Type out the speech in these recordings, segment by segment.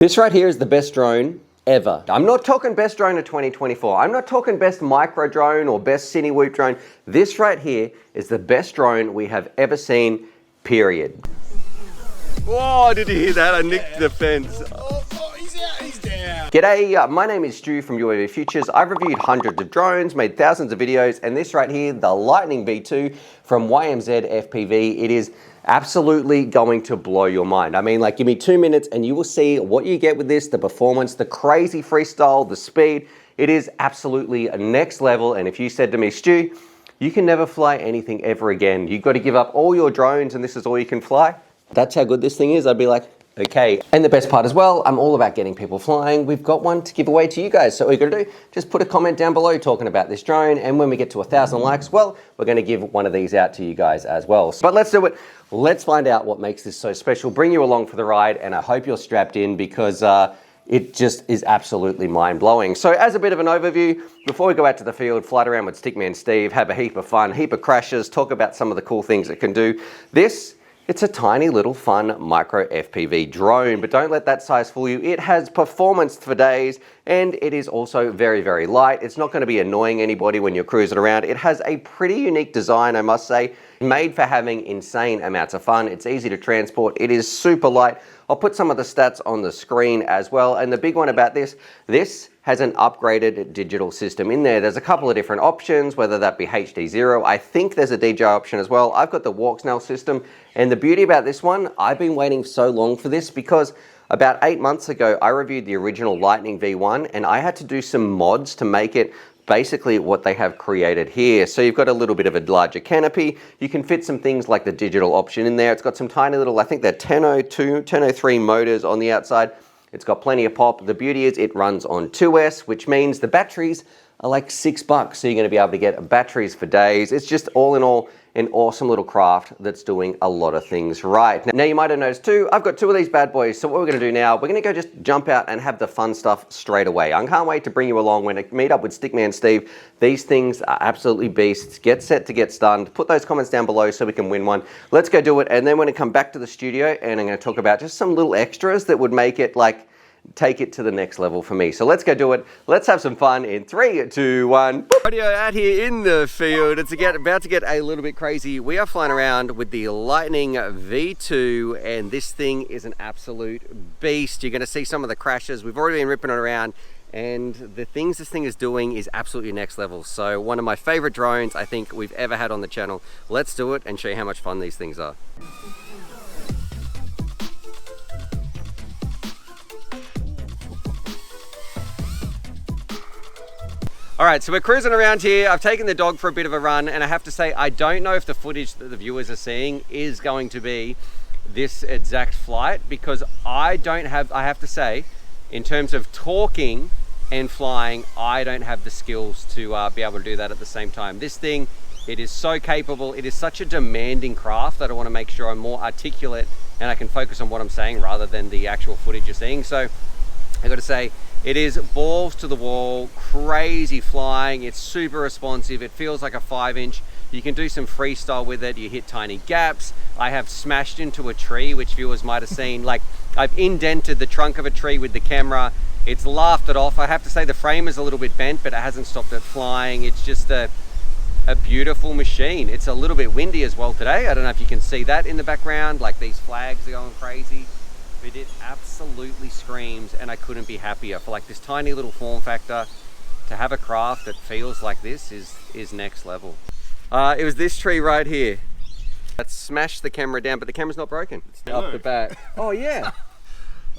This right here is the best drone ever. I'm not talking best drone of 2024. I'm not talking best micro drone or best Cinewoop drone. This right here is the best drone we have ever seen, period. Whoa, did you hear that? I nicked the fence. He's down. G'day, my name is Stu from UAVfutures. I've reviewed hundreds of drones, made thousands of videos, and this right here, the Lightning V2 from YMZFPV, it is absolutely going to blow your mind. I mean, like, give me 2 minutes and you will see what you get with this, the performance, the crazy freestyle, the speed. It is absolutely next level. And if you said to me, Stu, you can never fly anything ever again, you've got to give up all your drones and this is all you can fly, that's how good this thing is, I'd be like, okay. And the best part as well, I'm all about getting people flying. We've got one to give away to you guys. So all you're gonna do, just put a comment down below talking about this drone. And when we get to 1,000 likes, well, we're gonna give one of these out to you guys as well. But let's do it. Let's find out what makes this so special. Bring you along for the ride. And I hope you're strapped in because it just is absolutely mind-blowing. So as a bit of an overview, before we go out to the field, flight around with Stickman Steve, have a heap of fun, heap of crashes, talk about some of the cool things it can do. It's a tiny little fun micro FPV drone, but don't let that size fool you. It has performance for days and it is also very, very light. It's not going to be annoying anybody when you're cruising around. It has a pretty unique design, I must say, made for having insane amounts of fun. It's easy to transport. It is super light. I'll put some of the stats on the screen as well. And the big one about this has an upgraded digital system in there. There's a couple of different options, whether that be HDzero. I think there's a DJI option as well. I've got the walksnail system. And the beauty about this one, I've been waiting so long for this because about 8 months ago, I reviewed the original Lightning V1 and I had to do some mods to make it basically what they have created here. So you've got a little bit of a larger canopy. You can fit some things like the digital option in there. It's got some tiny little, I think they're 1002, 1003 motors on the outside. It's got plenty of pop. The beauty is it runs on 2S, which means the batteries are like $6. So you're gonna be able to get batteries for days. It's just all in all, an awesome little craft that's doing a lot of things right. Now you might have noticed too, I've got two of these bad boys. So what we're gonna do now, we're gonna go just jump out and have the fun stuff straight away. I can't wait to bring you along when I meet up with Stickman Steve. These things are absolutely beasts. Get set to get stunned. Put those comments down below so we can win one. Let's go do it. And then we're gonna come back to the studio and I'm gonna talk about just some little extras that would make it like, take it to the next level for me. So let's go do it. Let's have some fun in 3, 2, 1. Radio out here in the field. It's about to get a little bit crazy. We are flying around with the Lightning V2 and this thing is an absolute beast. You're going to see some of the crashes. We've already been ripping it around and the things this thing is doing is absolutely next level. So one of my favorite drones I think we've ever had on the channel. Let's do it and show you how much fun these things are. All right, so we're cruising around here. I've taken the dog for a bit of a run and I have to say, I don't know if the footage that the viewers are seeing is going to be this exact flight because I have to say, in terms of talking and flying, I don't have the skills to be able to do that at the same time. This thing, it is so capable. It is such a demanding craft that I want to make sure I'm more articulate and I can focus on what I'm saying rather than the actual footage you're seeing. So I got to say, it is balls to the wall, crazy flying. It's super responsive. It feels like a 5-inch. You can do some freestyle with it. You hit tiny gaps. I have smashed into a tree, which viewers might have seen. Like, I've indented the trunk of a tree with the camera. It's laughed it off. I have to say the frame is a little bit bent, but it hasn't stopped it flying. It's just a beautiful machine. It's a little bit windy as well today. I don't know if you can see that in the background. Like, these flags are going crazy. But it absolutely screams and I couldn't be happier. For like this tiny little form factor, to have a craft that feels like this is next level. It was this tree right here that smashed the camera down, but the camera's not broken. It's off the bat. Oh yeah.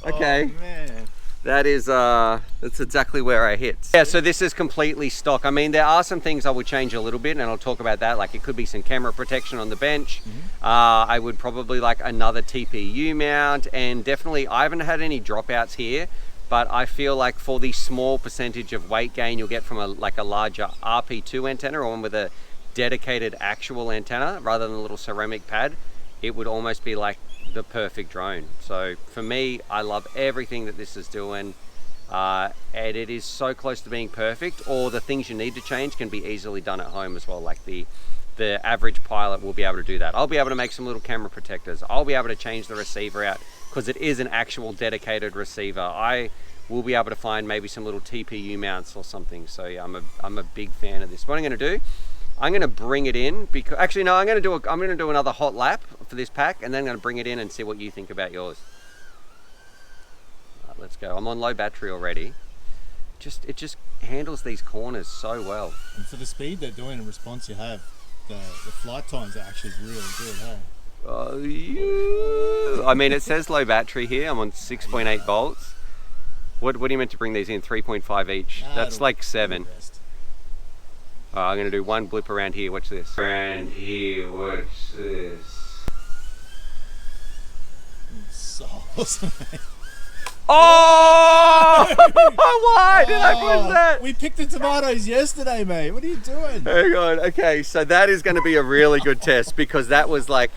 Okay. Oh, man. That is, that's exactly where I hit. Yeah, so this is completely stock. I mean, there are some things I would change a little bit and I'll talk about that. Like it could be some camera protection on the bench. I would probably like another TPU mount and definitely, I haven't had any dropouts here, but I feel like for the small percentage of weight gain you'll get from a larger RP2 antenna or one with a dedicated actual antenna rather than a little ceramic pad, it would almost be like the perfect drone. So for me, I love everything that this is doing and it is so close to being perfect, or the things you need to change can be easily done at home as well. Like the average pilot will be able to do that. I'll be able to make some little camera protectors. I'll be able to change the receiver out because it is an actual dedicated receiver. I will be able to find maybe some little TPU mounts or something. So yeah, I'm a big fan of this. What I'm going to do, I'm going to bring it in because actually no, I'm going to do another hot lap for this pack, and then I'm going to bring it in and see what you think about yours. Right, let's go. I'm on low battery already. It just handles these corners so well. And for the speed they're doing and response you have, the flight times are actually really good, hey? Oh, yeah. I mean, it says low battery here. I'm on 6.8 volts. What are you meant to bring these in? 3.5 each. That's like 7. I'm going to do one blip around here. Watch this. Around here, watch this. It's so awesome, mate. Oh! Why did I push that? We picked the tomatoes yesterday, mate. What are you doing? Hang on. Okay, so that is going to be a really good test because that was like,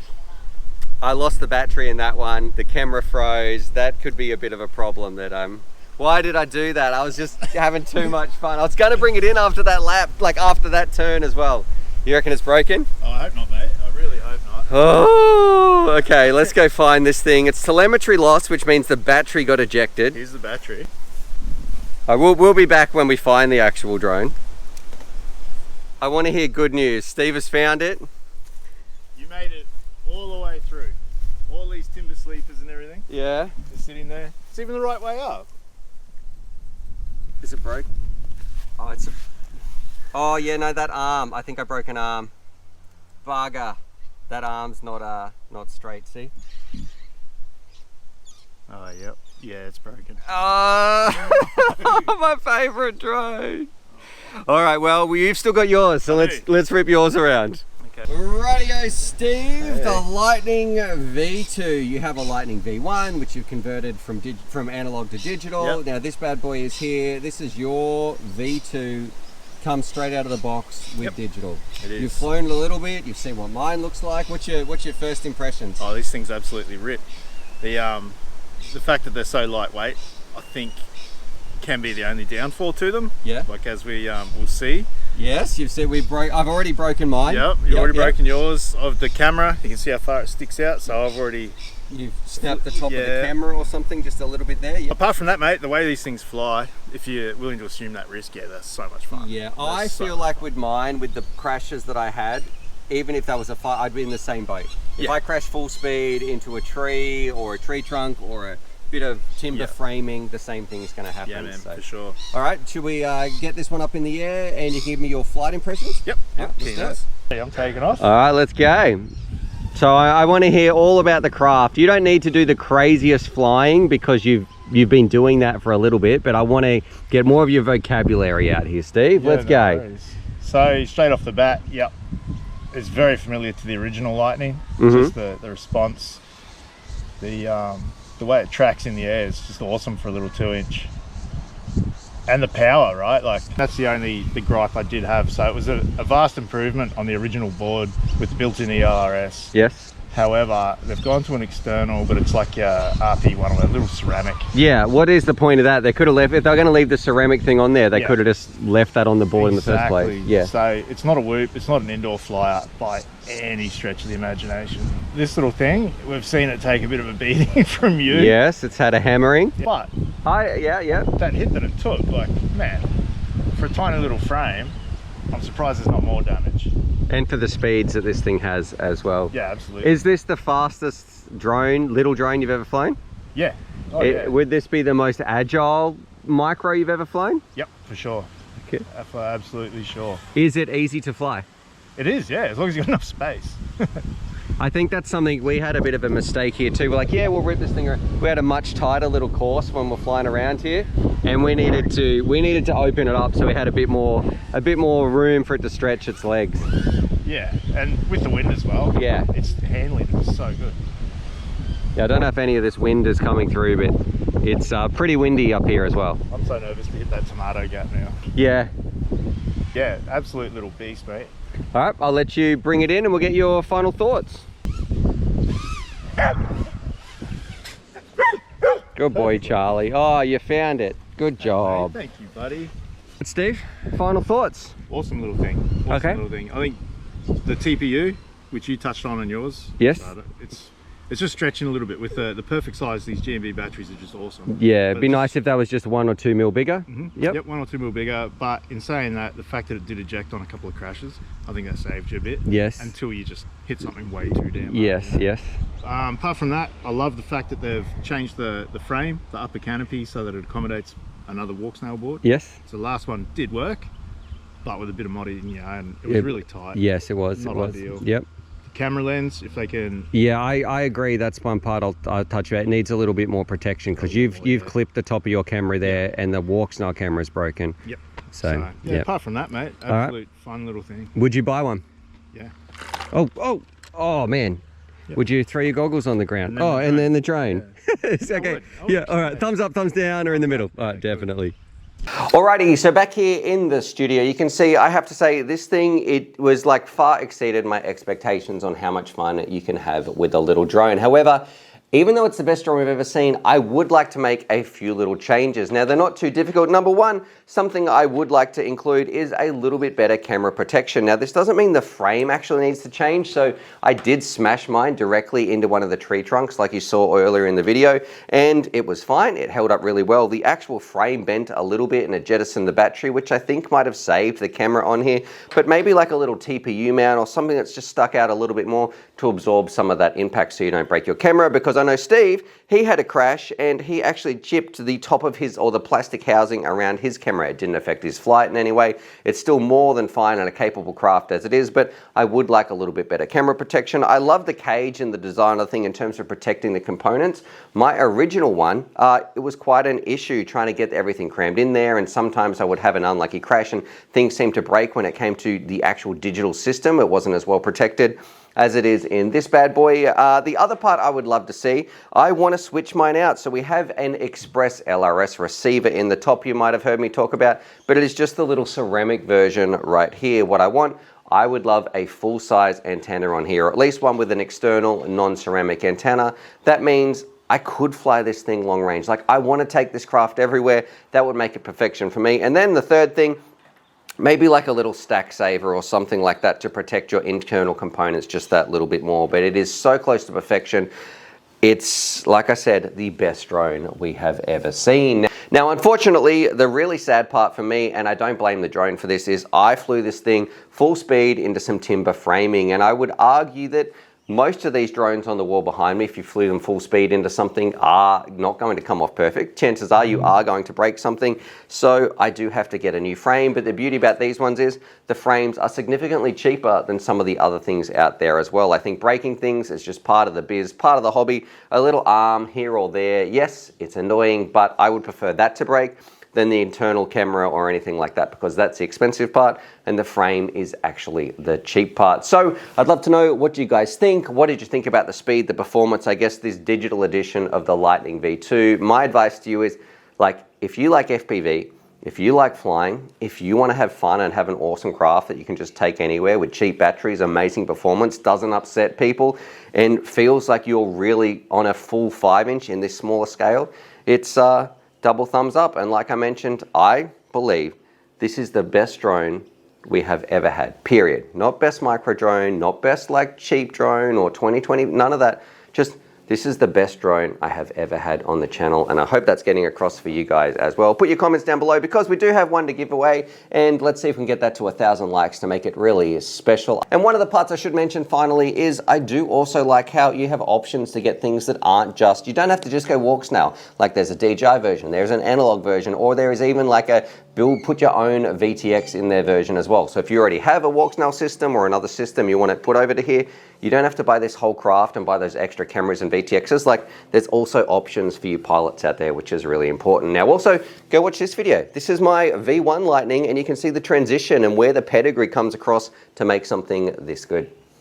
I lost the battery in that one. The camera froze. That could be a bit of a problem that why did I do that? I was just having too much fun. I was going to bring it in after that lap, like after that turn as well. You reckon it's broken? Oh, I hope not, mate. I really hope not. Oh, okay. Let's go find this thing. It's telemetry loss, which means the battery got ejected. Here's the battery. We'll be back when we find the actual drone. I want to hear good news. Steve has found it. You made it all the way through. All these timber sleepers and everything. Yeah. They're sitting there. It's even the right way up. Is it broke? Oh, oh yeah, no, that arm. I think I broke an arm. Bugger. That arm's not straight, see? Oh, yep. Yeah, it's broken. My favourite drone. All right, well, you've still got yours, so let's rip yours around. Okay. Radio Steve, hey. The Lightning V2. You have a Lightning V1, which you've converted from analog to digital. Yep. Now this bad boy is here. This is your V2. Comes straight out of the box with digital. It is. You've flown a little bit. You've seen what mine looks like. What's your first impressions? Oh, these things absolutely rip. The fact that they're so lightweight, I think, can be the only downfall to them. Yeah. Like as we will see. Yes, you've said I've already broken mine. Yep, you've already broken yours. Of the camera, you can see how far it sticks out. So I've already. You've snapped the top of the camera or something, just a little bit there. Yep. Apart from that, mate, the way these things fly, if you're willing to assume that risk, yeah, that's so much fun. Yeah, I feel like with mine, with the crashes that I had, even if that was a fight, I'd be in the same boat. If I crash full speed into a tree or a tree trunk or a bit of timber framing, the same thing is going to happen. Yeah, man, for sure. All right, should we get this one up in the air and you give me your flight impressions? Yep. Let's do it. Hey, I'm taking off. All right, let's go. So I want to hear all about the craft. You don't need to do the craziest flying because you've been doing that for a little bit, but I want to get more of your vocabulary out here, Steve. Let's go. Worries. So straight off the bat, it's very familiar to the original Lightning. Just the response, the way it tracks in the air is just awesome for a little 2-inch. And the power, right? Like that's the gripe I did have. So it was a vast improvement on the original board with the built-in ELRS. Yes. However, they've gone to an external, but it's like a RP1, a little ceramic. Yeah, what is the point of that? They could have left, if they're going to leave the ceramic thing on there, they could have just left that on the board in the first place. Yeah. So it's not a whoop, it's not an indoor flyer by any stretch of the imagination. This little thing, we've seen it take a bit of a beating from you. Yes, it's had a hammering. But that hit that it took, like, man, for a tiny little frame, I'm surprised there's not more damage. And for the speeds that this thing has as well. Yeah, absolutely. Is this the fastest little drone you've ever flown? Yeah. Would this be the most agile micro you've ever flown? Yep, for sure. Okay. Absolutely sure. Is it easy to fly? It is, yeah, as long as you've got enough space. I think that's something, we had a bit of a mistake here too. We're like, yeah, we'll rip this thing around. We had a much tighter little course when we're flying around here, and we needed to open it up so we had a bit more room for it to stretch its legs. Yeah, and with the wind as well. Yeah. It's handling it so good. Yeah, I don't know if any of this wind is coming through, but it's pretty windy up here as well. I'm so nervous to hit that tomato gap now. Yeah. Yeah, absolute little beast, mate. All right, I'll let you bring it in and we'll get your final thoughts. Good boy, Charlie. Oh, you found it. Good job. Hey, thank you, buddy. Steve, final thoughts? Awesome little thing. Little thing. I think the TPU, which you touched on in yours. Yes. It's It's just stretching a little bit with the perfect size. These GMB batteries are just awesome. Yeah, it'd be nice if that was just 1 or 2 mil bigger. Yep, 1 or 2 mil bigger. But in saying that, the fact that it did eject on a couple of crashes, I think that saved you a bit. Yes. Until you just hit something way too damn hard. Yes, yes. Apart from that, I love the fact that they've changed the frame, the upper canopy, so that it accommodates another walksnail board. Yes. So the last one did work, but with a bit of modding, and it was really tight. Yes, it was. Not ideal. Yep. Camera lens, if they can. Yeah, I agree. That's one part I'll touch about. It needs a little bit more protection because you've clipped the top of your camera there, and the walksnail camera is broken. Yep. So yeah. Apart from that, mate, absolute fun little thing. Would you buy one? Yeah. Oh man. Yep. Would you throw your goggles on the ground? And then the drone. Yeah. It's okay. I would, all right. Thumbs up, thumbs down, or in the middle. All right, definitely. Alrighty, so back here in the studio, you can see, I have to say, this thing, it was like far exceeded my expectations on how much fun you can have with a little drone. However, even though it's the best drone we've ever seen, I would like to make a few little changes. Now, they're not too difficult. Number one, something I would like to include is a little bit better camera protection. Now, this doesn't mean the frame actually needs to change. So I did smash mine directly into one of the tree trunks like you saw earlier in the video, and it was fine. It held up really well. The actual frame bent a little bit and it jettisoned the battery, which I think might have saved the camera on here, but maybe like a little TPU mount or something that's just stuck out a little bit more to absorb some of that impact so you don't break your camera, because I know Steve, he had a crash and he actually chipped the top of his, or the plastic housing around his camera. It didn't affect his flight in any way. It's still more than fine and a capable craft as it is, but I would like a little bit better camera protection. I love the cage and the design of the thing in terms of protecting the components. My original one, it was quite an issue trying to get everything crammed in there, and sometimes I would have an unlucky crash and things seemed to break when it came to the actual digital system. It wasn't as well protected as it is in this bad boy. The other part I would love to see, I want to switch mine out. So we have an Express LRS receiver in the top you might have heard me talk about, but it is just the little ceramic version right here. What I would love a full-size antenna on here, or at least one with an external non-ceramic antenna. That means I could fly this thing long range. Like, I want to take this craft everywhere. That would make it perfection for me. And then the third thing, maybe like a little stack saver or something like that to protect your internal components just that little bit more. But it is so close to perfection. It's, like I said, the best drone we have ever seen. Now, unfortunately, the really sad part for me, and I don't blame the drone for this, is I flew this thing full speed into some timber framing. And I would argue that most of these drones on the wall behind me, if you flew them full speed into something, are not going to come off perfect. Chances are you are going to break something. So I do have to get a new frame. But the beauty about these ones is the frames are significantly cheaper than some of the other things out there as well. I think breaking things is just part of the biz, part of the hobby. A little arm here or there, yes, it's annoying, but I would prefer that to break than the internal camera or anything like that, because that's the expensive part and the frame is actually the cheap part. So I'd love to know, what do you guys think? What did you think about the speed, the performance, I guess this digital edition of the Lightning V2? My advice to you is, like, if you like FPV, if you like flying, if you want to have fun and have an awesome craft that you can just take anywhere with cheap batteries, amazing performance, doesn't upset people, and feels like you're really on a full 5-inch in this smaller scale, it's double thumbs up. And like I mentioned, I believe this is the best drone we have ever had, period. Not best micro drone, not best like cheap drone or 2020, none of that. Just, this is the best drone I have ever had on the channel, and I hope that's getting across for you guys as well. Put your comments down below, because we do have one to give away, and let's see if we can get that to 1,000 likes to make it really special. And one of the parts I should mention finally is I do also like how you have options to get things that aren't just, you don't have to just go walksnail. Like, there's a DJI version, there's an analog version, or there is even like a put your own VTX in their version as well. So if you already have a walksnail system or another system you want to put over to here, you don't have to buy this whole craft and buy those extra cameras and VTXs. Like, there's also options for you pilots out there, which is really important. Now, also, go watch this video. This is my V1 Lightning, and you can see the transition and where the pedigree comes across to make something this good.